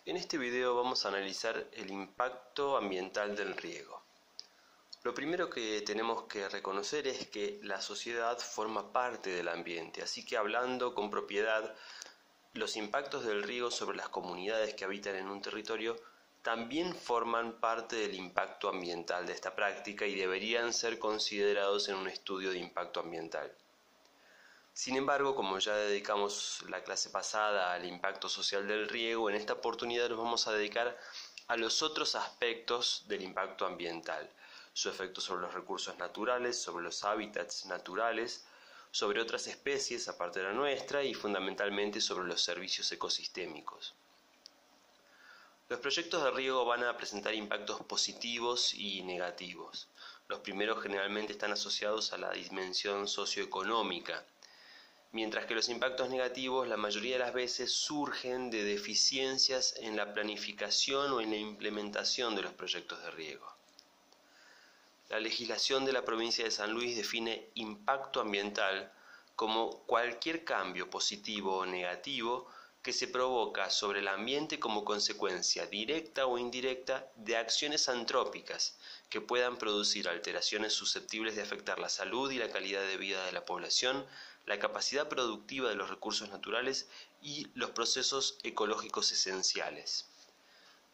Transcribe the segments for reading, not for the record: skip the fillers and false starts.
En este video vamos a analizar el impacto ambiental del riego. Lo primero que tenemos que reconocer es que la sociedad forma parte del ambiente, así que hablando con propiedad, los impactos del riego sobre las comunidades que habitan en un territorio también forman parte del impacto ambiental de esta práctica y deberían ser considerados en un estudio de impacto ambiental. Sin embargo, como ya dedicamos la clase pasada al impacto social del riego, en esta oportunidad nos vamos a dedicar a los otros aspectos del impacto ambiental, su efecto sobre los recursos naturales, sobre los hábitats naturales, sobre otras especies aparte de la nuestra y fundamentalmente sobre los servicios ecosistémicos. Los proyectos de riego van a presentar impactos positivos y negativos. Los primeros generalmente están asociados a la dimensión socioeconómica, mientras que los impactos negativos la mayoría de las veces surgen de deficiencias en la planificación o en la implementación de los proyectos de riego. La legislación de la provincia de San Luis define impacto ambiental como cualquier cambio positivo o negativo que se provoca sobre el ambiente como consecuencia directa o indirecta de acciones antrópicas que puedan producir alteraciones susceptibles de afectar la salud y la calidad de vida de la población, la capacidad productiva de los recursos naturales y los procesos ecológicos esenciales.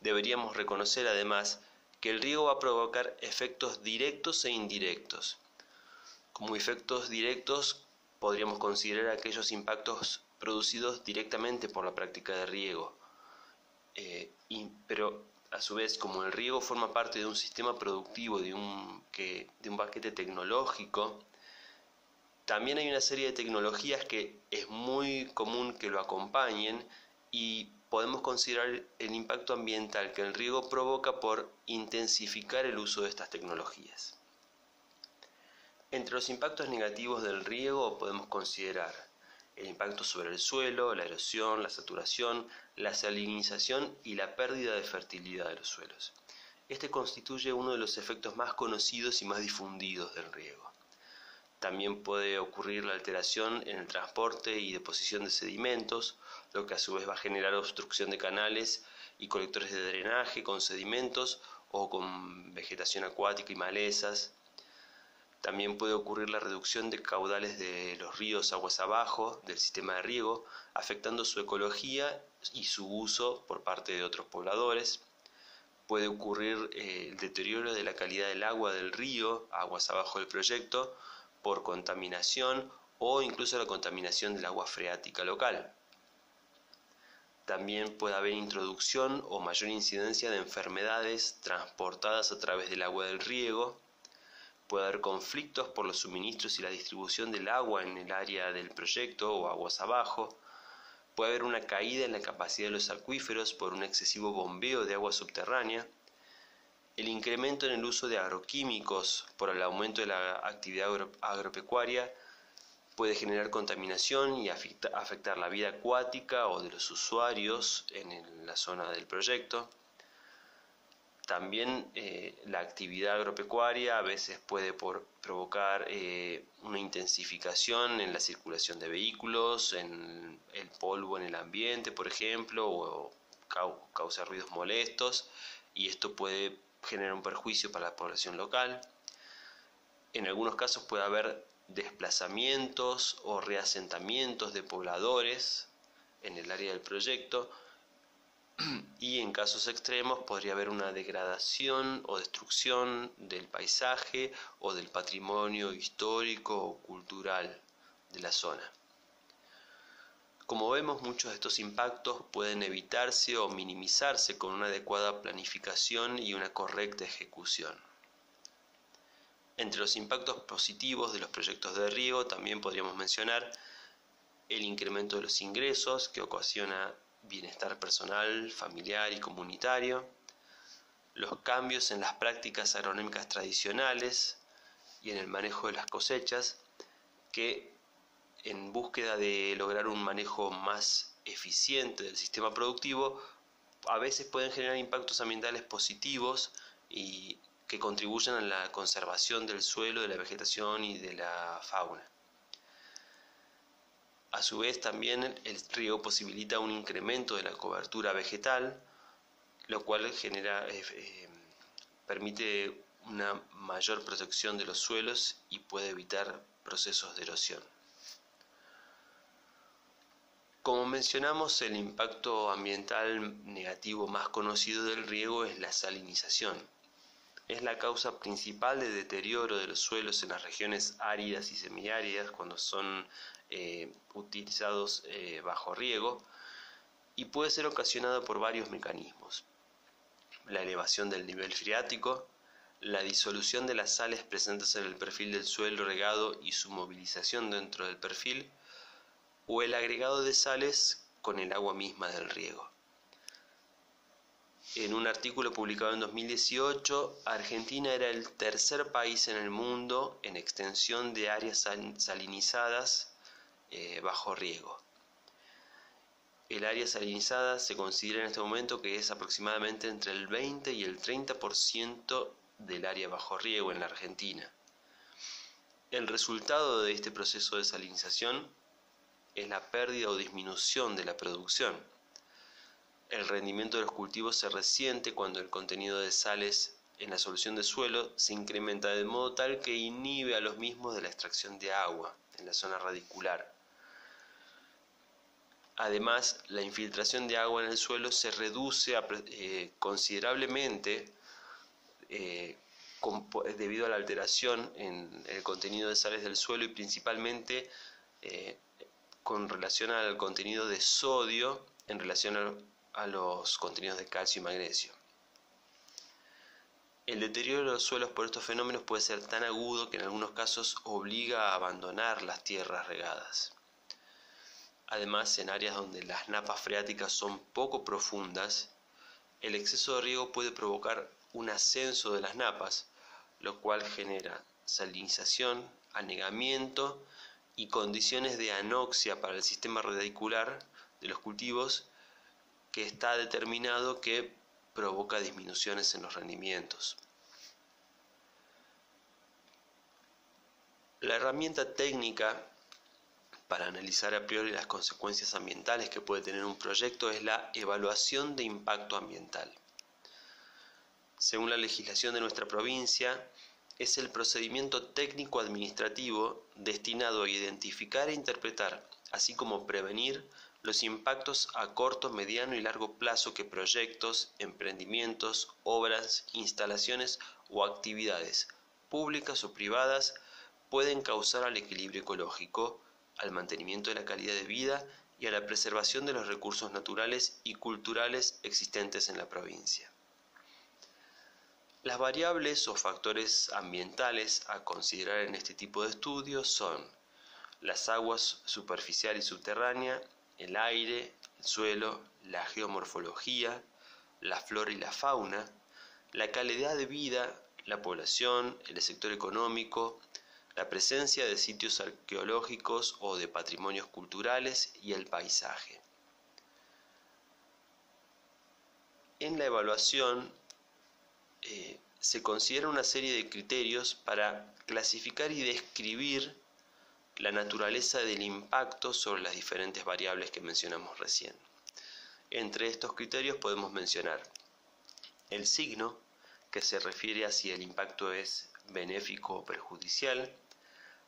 Deberíamos reconocer además que el riego va a provocar efectos directos e indirectos. Como efectos directos podríamos considerar aquellos impactos producidos directamente por la práctica de riego, pero a su vez, como el riego forma parte de un sistema productivo, de un paquete tecnológico, también hay una serie de tecnologías que es muy común que lo acompañen y podemos considerar el impacto ambiental que el riego provoca por intensificar el uso de estas tecnologías. Entre los impactos negativos del riego podemos considerar el impacto sobre el suelo, la erosión, la saturación, la salinización y la pérdida de fertilidad de los suelos. Este constituye uno de los efectos más conocidos y más difundidos del riego. También puede ocurrir la alteración en el transporte y deposición de sedimentos, lo que a su vez va a generar obstrucción de canales y colectores de drenaje con sedimentos o con vegetación acuática y malezas. También puede ocurrir la reducción de caudales de los ríos aguas abajo del sistema de riego, afectando su ecología y su uso por parte de otros pobladores. Puede ocurrir el deterioro de la calidad del agua del río aguas abajo del proyecto, por contaminación o incluso la contaminación del agua freática local. También puede haber introducción o mayor incidencia de enfermedades transportadas a través del agua del riego. Puede haber conflictos por los suministros y la distribución del agua en el área del proyecto o aguas abajo. Puede haber una caída en la capacidad de los acuíferos por un excesivo bombeo de agua subterránea. El incremento en el uso de agroquímicos por el aumento de la actividad agropecuaria puede generar contaminación y afectar la vida acuática o de los usuarios en la zona del proyecto. También la actividad agropecuaria a veces puede provocar una intensificación en la circulación de vehículos, en el polvo en el ambiente, por ejemplo, o causar ruidos molestos, y esto puede generar un perjuicio para la población local. En algunos casos puede haber desplazamientos o reasentamientos de pobladores en el área del proyecto, y en casos extremos podría haber una degradación o destrucción del paisaje o del patrimonio histórico o cultural de la zona. Como vemos, muchos de estos impactos pueden evitarse o minimizarse con una adecuada planificación y una correcta ejecución. Entre los impactos positivos de los proyectos de riego también podríamos mencionar el incremento de los ingresos que ocasiona bienestar personal, familiar y comunitario, los cambios en las prácticas agronómicas tradicionales y en el manejo de las cosechas, que en búsqueda de lograr un manejo más eficiente del sistema productivo, a veces pueden generar impactos ambientales positivos y que contribuyen a la conservación del suelo, de la vegetación y de la fauna. A su vez, también el riego posibilita un incremento de la cobertura vegetal, lo cual permite una mayor protección de los suelos y puede evitar procesos de erosión. Como mencionamos, el impacto ambiental negativo más conocido del riego es la salinización. Es la causa principal de deterioro de los suelos en las regiones áridas y semiáridas cuando son utilizados bajo riego, y puede ser ocasionada por varios mecanismos: la elevación del nivel freático, la disolución de las sales presentes en el perfil del suelo regado y su movilización dentro del perfil, o el agregado de sales con el agua misma del riego. En un artículo publicado en 2018, Argentina era el tercer país en el mundo en extensión de áreas salinizadas bajo riego. El área salinizada se considera en este momento que es aproximadamente entre el 20 y el 30% del área bajo riego en la Argentina. El resultado de este proceso de salinización es la pérdida o disminución de la producción. El rendimiento de los cultivos se resiente cuando el contenido de sales en la solución de suelo se incrementa de modo tal que inhibe a los mismos de la extracción de agua en la zona radicular. Además, la infiltración de agua en el suelo se reduce considerablemente debido a la alteración en el contenido de sales del suelo y principalmente con relación al contenido de sodio en relación a los contenidos de calcio y magnesio. El deterioro de los suelos por estos fenómenos puede ser tan agudo que en algunos casos obliga a abandonar las tierras regadas. Además, en áreas donde las napas freáticas son poco profundas, el exceso de riego puede provocar un ascenso de las napas, lo cual genera salinización, anegamiento y condiciones de anoxia para el sistema radicular de los cultivos, que está determinado que provoca disminuciones en los rendimientos. La herramienta técnica para analizar a priori las consecuencias ambientales que puede tener un proyecto es la evaluación de impacto ambiental. Según la legislación de nuestra provincia, es el procedimiento técnico-administrativo destinado a identificar e interpretar, así como prevenir, los impactos a corto, mediano y largo plazo que proyectos, emprendimientos, obras, instalaciones o actividades, públicas o privadas, pueden causar al equilibrio ecológico, al mantenimiento de la calidad de vida y a la preservación de los recursos naturales y culturales existentes en la provincia. Las variables o factores ambientales a considerar en este tipo de estudios son las aguas superficial y subterránea, el aire, el suelo, la geomorfología, la flora y la fauna, la calidad de vida, la población, el sector económico, la presencia de sitios arqueológicos o de patrimonios culturales y el paisaje. En la evaluación se considera una serie de criterios para clasificar y describir la naturaleza del impacto sobre las diferentes variables que mencionamos recién. Entre estos criterios podemos mencionar el signo, que se refiere a si el impacto es benéfico o perjudicial,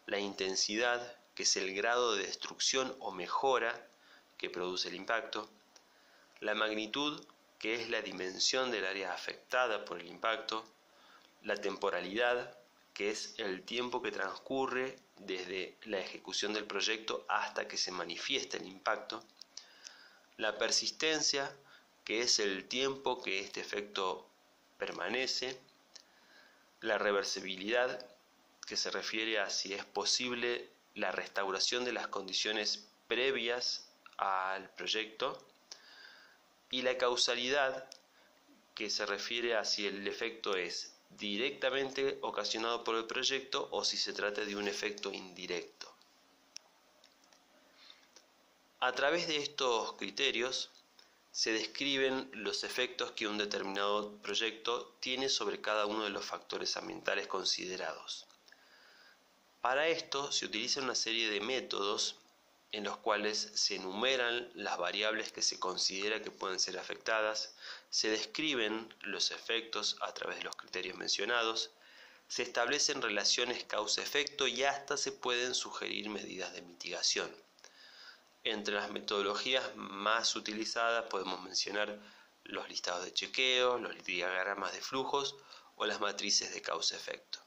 la intensidad, que es el grado de destrucción o mejora que produce el impacto, la magnitud, que es la dimensión del área afectada por el impacto, la temporalidad, que es el tiempo que transcurre desde la ejecución del proyecto hasta que se manifiesta el impacto, la persistencia, que es el tiempo que este efecto permanece, la reversibilidad, que se refiere a si es posible la restauración de las condiciones previas al proyecto, y la causalidad, que se refiere a si el efecto es directamente ocasionado por el proyecto o si se trata de un efecto indirecto. A través de estos criterios se describen los efectos que un determinado proyecto tiene sobre cada uno de los factores ambientales considerados. Para esto se utiliza una serie de métodos en los cuales se enumeran las variables que se considera que pueden ser afectadas, se describen los efectos a través de los criterios mencionados, se establecen relaciones causa-efecto y hasta se pueden sugerir medidas de mitigación. Entre las metodologías más utilizadas podemos mencionar los listados de chequeo, los diagramas de flujos o las matrices de causa-efecto.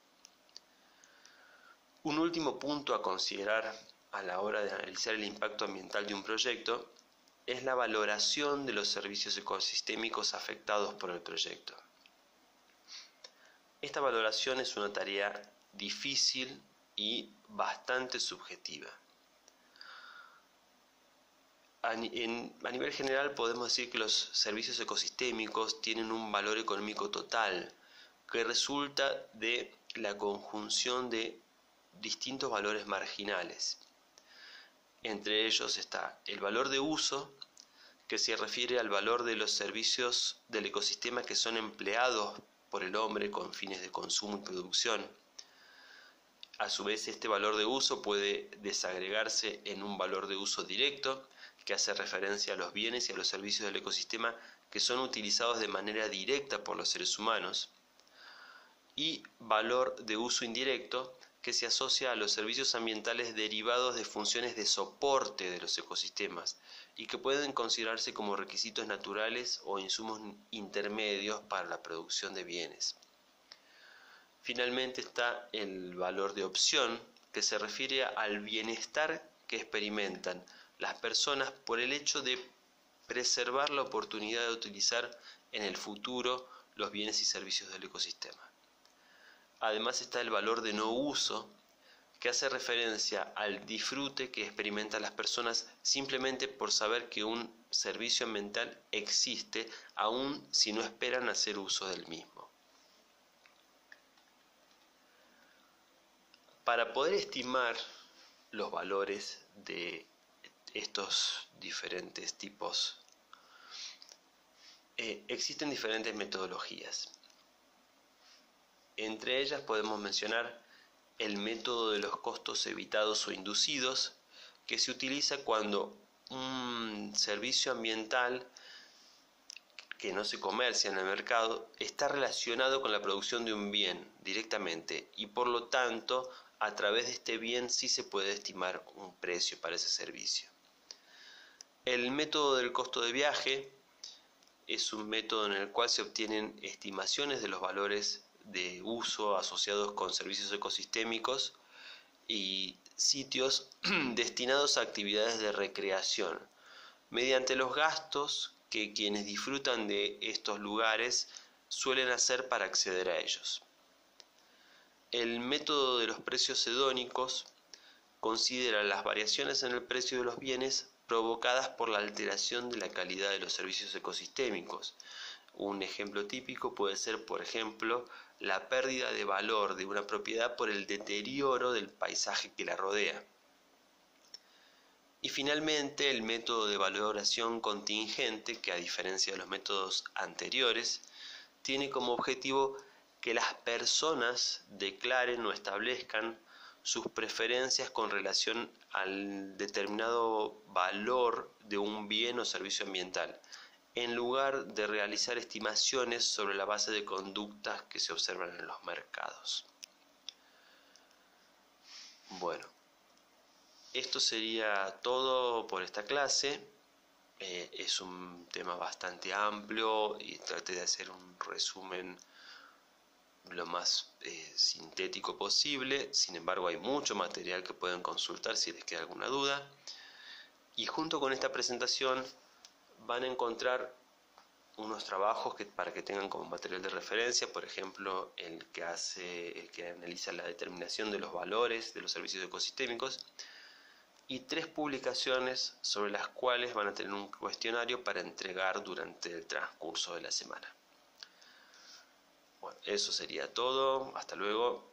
Un último punto a considerar a la hora de analizar el impacto ambiental de un proyecto es la valoración de los servicios ecosistémicos afectados por el proyecto. Esta valoración es una tarea difícil y bastante subjetiva. A nivel general podemos decir que los servicios ecosistémicos tienen un valor económico total que resulta de la conjunción de distintos valores marginales. Entre ellos está el valor de uso, que se refiere al valor de los servicios del ecosistema que son empleados por el hombre con fines de consumo y producción. A su vez, este valor de uso puede desagregarse en un valor de uso directo, que hace referencia a los bienes y a los servicios del ecosistema que son utilizados de manera directa por los seres humanos, y valor de uso indirecto, que se asocia a los servicios ambientales derivados de funciones de soporte de los ecosistemas y que pueden considerarse como requisitos naturales o insumos intermedios para la producción de bienes. Finalmente está el valor de opción, que se refiere al bienestar que experimentan las personas por el hecho de preservar la oportunidad de utilizar en el futuro los bienes y servicios del ecosistema. Además está el valor de no uso, que hace referencia al disfrute que experimentan las personas simplemente por saber que un servicio ambiental existe, aun si no esperan hacer uso del mismo. Para poder estimar los valores de estos diferentes tipos, existen diferentes metodologías. Entre ellas podemos mencionar el método de los costos evitados o inducidos, que se utiliza cuando un servicio ambiental que no se comercia en el mercado está relacionado con la producción de un bien directamente y por lo tanto a través de este bien sí se puede estimar un precio para ese servicio. El método del costo de viaje es un método en el cual se obtienen estimaciones de los valores de uso asociados con servicios ecosistémicos y sitios destinados a actividades de recreación, mediante los gastos que quienes disfrutan de estos lugares suelen hacer para acceder a ellos. El método de los precios hedónicos considera las variaciones en el precio de los bienes provocadas por la alteración de la calidad de los servicios ecosistémicos. Un ejemplo típico puede ser, por ejemplo, la pérdida de valor de una propiedad por el deterioro del paisaje que la rodea. Y finalmente, el método de valoración contingente, que a diferencia de los métodos anteriores, tiene como objetivo que las personas declaren o establezcan sus preferencias con relación al determinado valor de un bien o servicio ambiental, en lugar de realizar estimaciones sobre la base de conductas que se observan en los mercados. Bueno, esto sería todo por esta clase. Es un tema bastante amplio y traté de hacer un resumen lo más sintético posible. Sin embargo, hay mucho material que pueden consultar si les queda alguna duda. Y junto con esta presentación van a encontrar unos trabajos para que tengan como material de referencia, por ejemplo, el que analiza la determinación de los valores de los servicios ecosistémicos, y 3 publicaciones sobre las cuales van a tener un cuestionario para entregar durante el transcurso de la semana. Bueno, eso sería todo. Hasta luego.